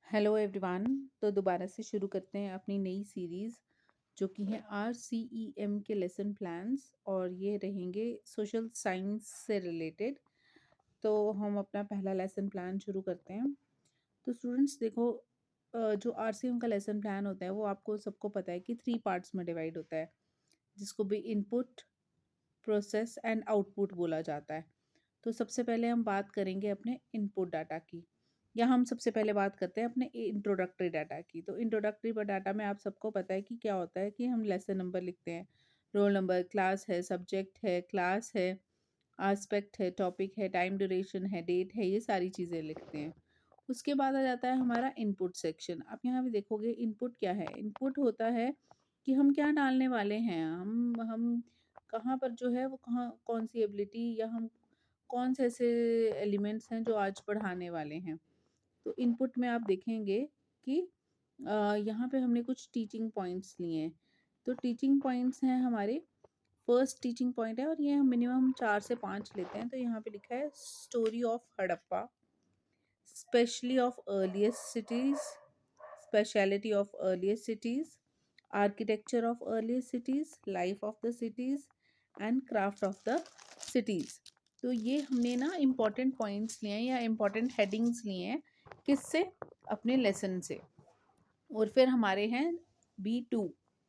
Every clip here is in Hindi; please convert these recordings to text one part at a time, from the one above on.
Hello everyone. तो दोबारा से शुरू करते हैं अपनी नई सीरीज़ जो कि है RCEM के लेसन प्लान्स और ये रहेंगे सोशल साइंस से रिलेटेड। तो हम अपना पहला लेसन प्लान शुरू करते हैं। तो स्टूडेंट्स देखो, जो RCEM का लेसन प्लान होता है वो आपको सबको पता है कि 3 पार्ट्स में डिवाइड होता है, जिसको भी इनपुट, प्रोसेस एंड आउटपुट बोला जाता है। तो सबसे पहले हम बात करेंगे अपने इनपुट डाटा की, या हम सबसे पहले बात करते हैं अपने इंट्रोडक्टरी डाटा की। तो इंट्रोडक्टरी डाटा में आप सबको पता है कि क्या होता है कि हम लेसन नंबर लिखते हैं, रोल नंबर, क्लास है, सब्जेक्ट है, क्लास है, आस्पेक्ट है, टॉपिक है, टाइम ड्यूरेशन है, डेट है, ये सारी चीज़ें लिखते हैं। उसके बाद आ जाता है हमारा इनपुट सेक्शन। आप यहाँ पे देखोगे इनपुट क्या है। इनपुट होता है कि हम क्या डालने वाले हैं, हम कहाँ पर जो है वो कहाँ कौन सी एबिलिटी या हम कौन से ऐसे एलिमेंट्स हैं जो आज पढ़ाने वाले हैं। तो इनपुट में आप देखेंगे कि यहाँ पे हमने कुछ टीचिंग पॉइंट्स लिए हैं। तो टीचिंग पॉइंट्स हैं हमारे, फर्स्ट टीचिंग पॉइंट है और ये हम मिनिमम 4 से 5 लेते हैं। तो यहाँ पे लिखा है story of Harappa, specially of earliest cities, speciality of earliest cities, architecture of earliest cities, life of the cities and craft of the cities. तो ये हमने ना इम्पॉर्टेंट पॉइंट्स लिए हैं या इम्पॉर्टेंट हेडिंग्स लिए हैं, किससे, अपने लेसन से। और फिर हमारे हैं B2,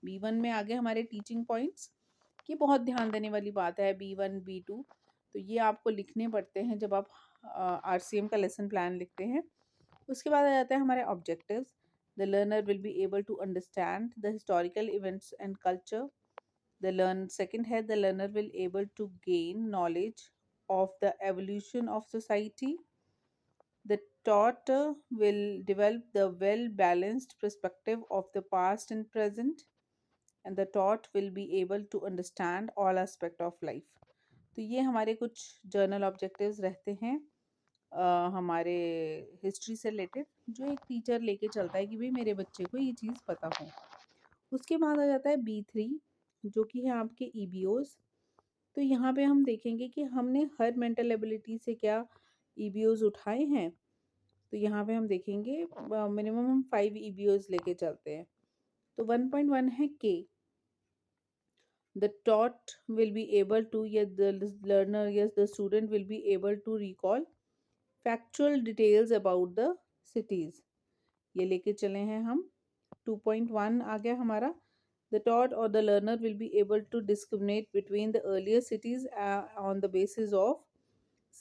B1 में आगे हमारे टीचिंग पॉइंट्स। ये बहुत ध्यान देने वाली बात है, B1 B2 तो ये आपको लिखने पड़ते हैं जब आप RCM का लेसन प्लान लिखते हैं। उसके बाद आ जाता है हमारे objectives. The learner will be able to understand the historical events and culture. The learn second है the learner will able to gain knowledge of the evolution of society. The taught will develop the well balanced perspective of the past and present, and the taught will be able to understand all aspect of life. तो ये हमारे कुछ जर्नल ऑब्जेक्टिव्स रहते हैं हमारे हिस्ट्री से रिलेटेड, जो एक टीचर लेके चलता है कि भाई मेरे बच्चे को ये चीज़ पता हो। उसके बाद आ जाता है B3, जो कि है आपके EBOs। तो यहाँ पे हम देखेंगे कि हमने हर मेंटल एबिलिटी से क्या EBOs उठाए हैं। तो यहाँ पे हम देखेंगे मिनिमम हम 5 EBOs लेके चलते हैं। तो 1.1 है K। The taught will be able to, yes, the learner, yes, the student will be able to recall factual details about the cities। ये लेके चले हैं हम। 2.1 आ गया हमारा। The taught or the learner will be able to discriminate between the earlier cities on the basis of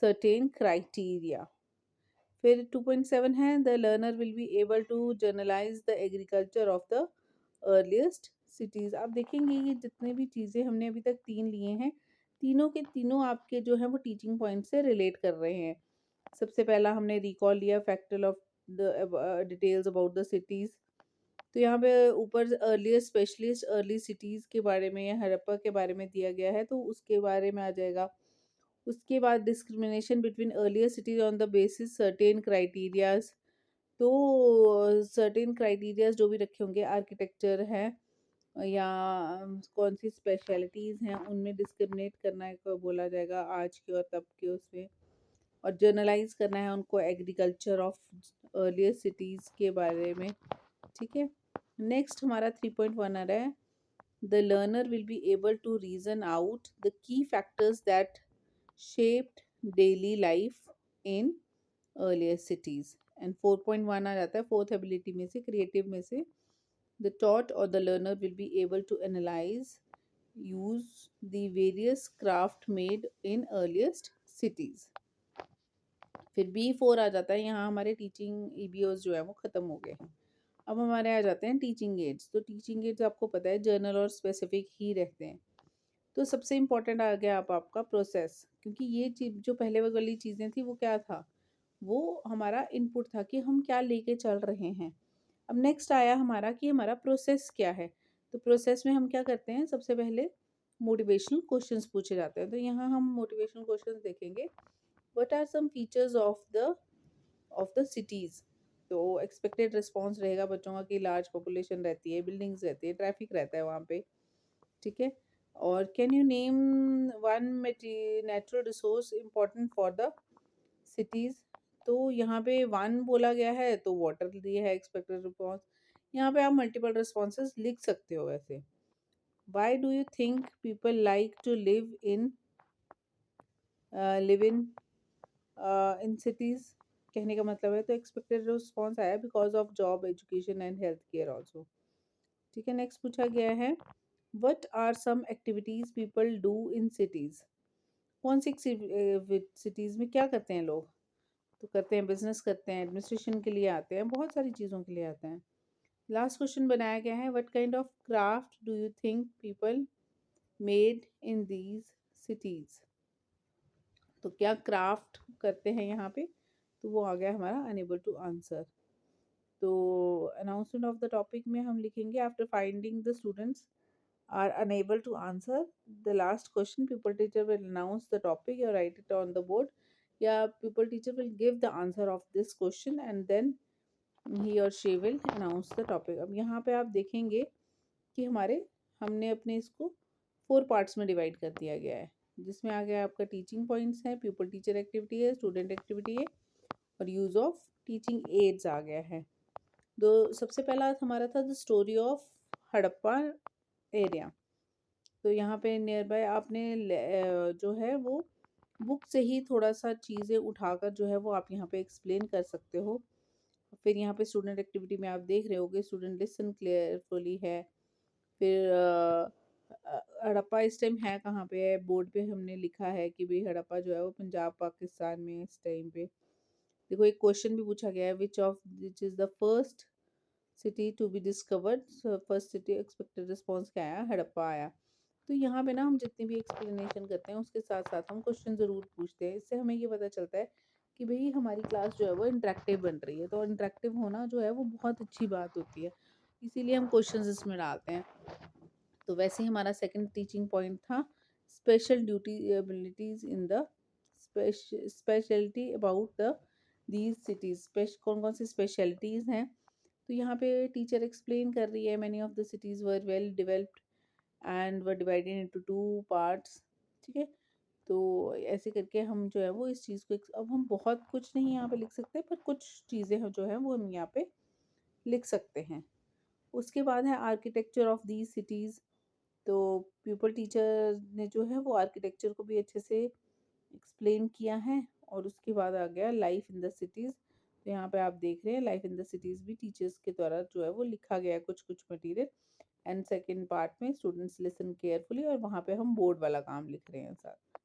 certain criteria। फिर 2.7 है the learner will be able to journalize the agriculture of the earliest cities. आप देखेंगे ये जितने भी चीज़ें हमने अभी तक 3 लिए हैं, तीनों के तीनों आपके जो है वो टीचिंग पॉइंट से रिलेट कर रहे हैं। सबसे पहला हमने रिकॉल लिया factual of the details about the cities. तो यहाँ पे ऊपर अर्लीस्ट स्पेशलिस्ट अर्ली सिटीज़ के बारे में या हड़प्पा के बारे में दिया गया है, तो उसके बारे में आ जाएगा। उसके बाद discrimination between earlier CTs on the basis certain criterias. तो सर्टेन क्राइटेरियाज जो भी रखे होंगे, आर्किटेक्चर है या कौन सी स्पेशलिटीज़ हैं, उनमें डिस्क्रिमिनेट करना को बोला जाएगा आज के और तब के उसमें। और जर्नलाइज करना है उनको एग्रीकल्चर ऑफ अर्लियर सिटीज़ के बारे में। ठीक है। नेक्स्ट हमारा 3.1 आ रहा है the learner will be able to reason out the key factors that shaped daily life in earlier cities। and 4.1 आ जाता है फोर्थ एबिलिटी में से, क्रिएटिव में से। the taught or the learner will be able to analyze, use the various craft made in earliest cities। फिर B4 आ जाता है। यहाँ हमारे टीचिंग EBOs जो है वो ख़त्म हो गए हैं। अब हमारे आ जाते हैं टीचिंग एड्स। तो टीचिंग एड्स आपको पता है जर्नल और स्पेसिफिक ही रहते हैं। तो सबसे इम्पोर्टेंट आ गया आप आपका प्रोसेस, क्योंकि ये चीज जो पहले वाली चीज़ें थी वो क्या था, वो हमारा इनपुट था कि हम क्या लेके चल रहे हैं। अब नेक्स्ट आया हमारा कि हमारा प्रोसेस क्या है। तो प्रोसेस में हम क्या करते हैं, सबसे पहले मोटिवेशनल क्वेश्चंस पूछे जाते हैं। तो यहाँ हम मोटिवेशनल क्वेश्चंस देखेंगे। What are some features of the cities. तो एक्सपेक्टेड रिस्पॉन्स रहेगा बच्चों का कि लार्ज पॉपुलेशन रहती है, बिल्डिंग्स रहती है, ट्रैफिक रहता है वहाँ पे। ठीक है। और can you name one natural resource important for the cities. तो यहाँ पे वन बोला गया है तो वाटर दिया है एक्सपेक्टेड रिस्पॉन्स। यहाँ पे आप मल्टीपल रिस्पॉन्सेज लिख सकते हो वैसे। Why do you think people like to live in cities, कहने का मतलब है। तो एक्सपेक्टेड रिस्पॉन्स आया because of job education and health care also. ठीक है, नेक्स्ट पूछा गया है what are some activities people do in cities. कौन सी सिटीज में क्या करते हैं लोग। तो करते हैं बिजनेस, करते हैं एडमिनिस्ट्रेशन के लिए आते हैं, बहुत सारी चीज़ों के लिए आते हैं। लास्ट क्वेश्चन बनाया गया है what kind of craft do you think people made in these cities. तो क्या क्राफ्ट करते हैं यहाँ पे, तो वो आ गया हमारा अनेबल टू आंसर। तो अनाउंसमेंट ऑफ द टॉपिक में हम लिखेंगे after finding the students are unable to answer the last question, pupil teacher will announce the topic, you write it on the board. Yeah, pupil teacher will give the answer of this question and then he or she will announce the topic. अब यहाँ पे आप देखेंगे कि हमने अपने इसको 4 पार्ट्स में डिवाइड कर दिया गया है, जिसमें आ गया आपका टीचिंग पॉइंट्स है, पीपल टीचर एक्टिविटी है, स्टूडेंट एक्टिविटी है और यूज ऑफ टीचिंग एड्स आ गया है। तो सबसे पहला हमारा था the story of Harappa area. तो यहाँ पे नियर बाय आपने जो है वो बुक से ही थोड़ा सा चीज़ें उठाकर जो है वो आप यहाँ पे एक्सप्लेन कर सकते हो। फिर यहाँ पे स्टूडेंट एक्टिविटी में आप देख रहे होगे स्टूडेंट लिसन क्लियरफुली है। फिर हड़प्पा इस टाइम है कहाँ पे है, बोर्ड पे हमने लिखा है कि भाई हड़प्पा जो है वो पंजाब पाकिस्तान में इस टाइम पे। देखो एक क्वेश्चन भी पूछा गया है which is the first city to be discovered. First city expected response क्या आया, हड़प्पा आया। तो यहाँ पे ना हम जितनी भी एक्सप्लेनेशन करते हैं उसके साथ साथ हम क्वेश्चन ज़रूर पूछते हैं। इससे हमें ये पता चलता है कि भाई हमारी क्लास जो है वो इंटरेक्टिव बन रही है। तो इंटरेक्टिव होना जो है वो बहुत अच्छी बात होती है, इसीलिए हम क्वेश्चंस इसमें डालते हैं। तो वैसे ही हमारा सेकंड टीचिंग पॉइंट था special duty abilities in the speciality about the these cities. कौन कौन सी स्पेशलिटीज़ हैं, तो यहाँ पे टीचर एक्सप्लेन कर रही है many of the cities were well developed and were divided into 2 parts. ठीक है, तो ऐसे करके हम जो है वो इस चीज़ को अब हम बहुत कुछ नहीं यहाँ पे लिख सकते, पर कुछ चीज़ें जो है वो हम यहाँ पे लिख सकते हैं। उसके बाद है आर्किटेक्चर ऑफ दी सिटीज़। तो प्यूपल टीचर ने जो है वो आर्किटेक्चर को भी अच्छे से एक्सप्लेन किया है। और उसके बाद आ गया लाइफ इन द सिटीज़। तो यहाँ पे आप देख रहे हैं लाइफ इन द सिटीज़ भी टीचर्स के द्वारा जो है वो लिखा गया है कुछ कुछ मटेरियल। एंड सेकेंड पार्ट में स्टूडेंट्स लिसन केयरफुली, और वहाँ पे हम बोर्ड वाला काम लिख रहे हैं साथ।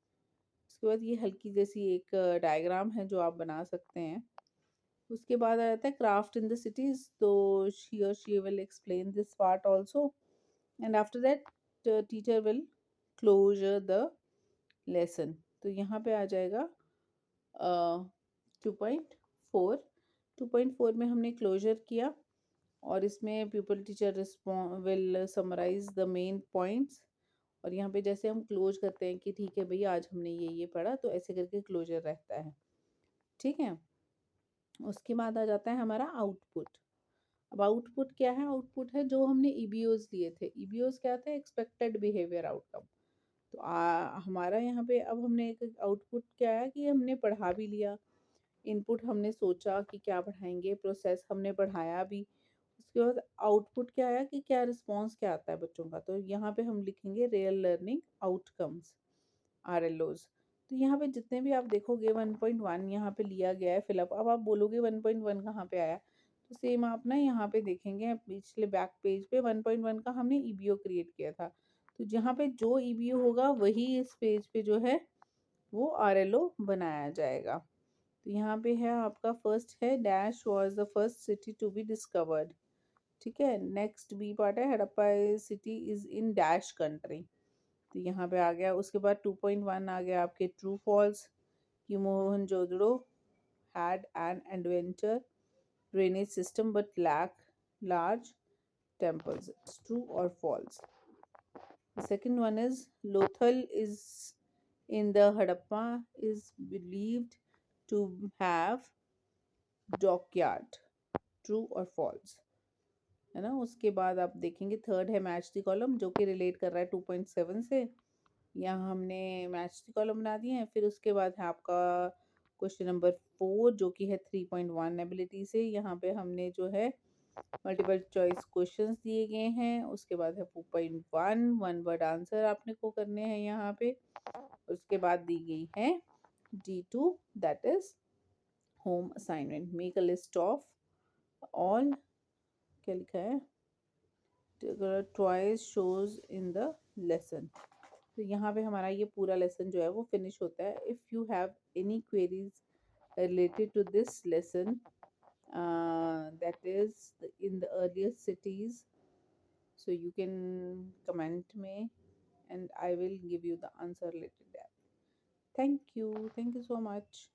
उसके बाद ये हल्की जैसी एक डायग्राम है जो आप बना सकते हैं। उसके बाद आ जाता है क्राफ्ट इन द सिटीज़। तो she will explain this part also and after that teacher will closure the lesson. तो यहाँ पे आ जाएगा 2.4। 2.4 में हमने क्लोजर किया और इसमें people teacher will summarise the main points. और यहाँ पे जैसे हम क्लोज करते हैं कि ठीक है भैया आज हमने ये पढ़ा, तो ऐसे करके क्लोजर रहता है। ठीक है, उसके बाद आ जाता है हमारा आउटपुट। अब आउटपुट क्या है, आउटपुट है जो हमने ईबीओज लिए थे। ईबीओज क्या थे, एक्सपेक्टेड बिहेवियर आउटकम। तो हमारा यहाँ पे अब हमने एक आउटपुट क्या है कि हमने पढ़ा भी लिया, इनपुट हमने सोचा कि क्या पढ़ाएंगे, प्रोसेस हमने पढ़ाया भी। उसके बाद आउटपुट क्या आया कि क्या रिस्पॉन्स क्या आता है बच्चों का। तो यहाँ पे हम लिखेंगे रियल लर्निंग आउटकम्स, RLOs। तो यहाँ पे जितने भी आप देखोगे 1.1 यहाँ पे लिया गया है फिलअप। अब आप बोलोगे 1.1 कहाँ पे आया, तो सेम आप ना यहाँ पे देखेंगे पिछले बैक पेज पे 1.1 का हमने ईबीओ क्रिएट किया था। तो जहाँ पे जो ईबीओ होगा वही इस पेज पे जो है वो RLO बनाया जाएगा। तो यहाँ पे है आपका फर्स्ट है dash was the first city to be discovered. ठीक है, नेक्स्ट बी पार्ट है Harappa city is in dash country. तो यहाँ पे आ गया। उसके बाद 2.1 आ गया आपके ट्रू फॉल्स कि Mohenjodaro had an adventure drainage system but lack large temples. It's true or false. The second one is Lothal is in the Hadappa is believed to have dockyard. True or false. है ना। उसके बाद आप देखेंगे थर्ड है मैच द कॉलम, जो कि रिलेट कर रहा है 2.7 से। यहाँ हमने मैच द कॉलम बना दिए हैं। फिर उसके बाद है आपका क्वेश्चन नंबर 4 जो कि है 3.1 एबिलिटी से, यहाँ पे हमने जो है मल्टीपल चॉइस क्वेश्चंस दिए गए हैं। उसके बाद है 4.1 वन वर्ड आंसर आपने को करने हैं यहाँ पे। उसके बाद दी गई है D2 that is home assignment. Make a list of all, क्या लिखा है, twice shows in the lesson. तो यहाँ पे हमारा ये पूरा लेसन जो है वो फिनिश होता है। If you have any queries related to this lesson, that is in the earliest cities, so you can comment me and I will give you the answer related to that. Thank you so much.